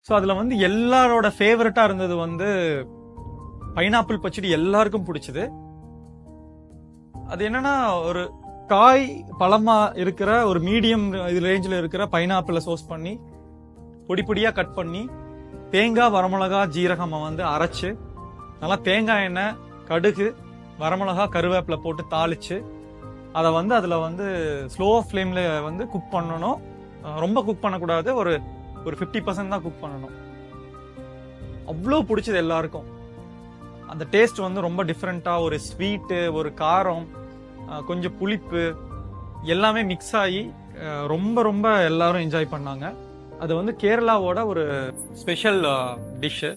So அதுல வந்து எல்லாரோட ஃபேவரட்டா இருந்தது வந்து பைனாப்பிள் பச்சடி. எல்லாருக்கும் பிடிச்சது. அது என்னன்னா, ஒரு காய் பழமா இருக்கிற ஒரு மீடியம் இது ரேஞ்சில் இருக்கிற பைனாப்பிளை சோஸ் பண்ணி பொடி பொடியா கட் பண்ணி தேங்காய், வரமிளகா, ஜீரகமா வந்து அரைச்சு நல்லா தேங்காய் எண்ணெய், கடுகு, வரமிளகா, கருவேப்பிலை போட்டு தாளிச்சு அதை வந்து அதுல வந்து ஸ்லோ ஃப்ளேம்ல வந்து குக் பண்ணணும். ரொம்ப குக் பண்ணக்கூடாது. ஒரு 50% தான் குக் பண்ணணும். அவ்வளோ பிடிச்சது எல்லாருக்கும். அந்த டேஸ்ட் வந்து ரொம்ப டிஃப்ரெண்டா, ஒரு ஸ்வீட்டு, ஒரு காரம், கொஞ்சம் புளிப்பு எல்லாமே மிக்ஸ் ஆகி ரொம்ப ரொம்ப எல்லாரும் என்ஜாய் பண்ணாங்க. அது வந்து கேரளாவோட ஒரு ஸ்பெஷல் டிஷ்ஷு.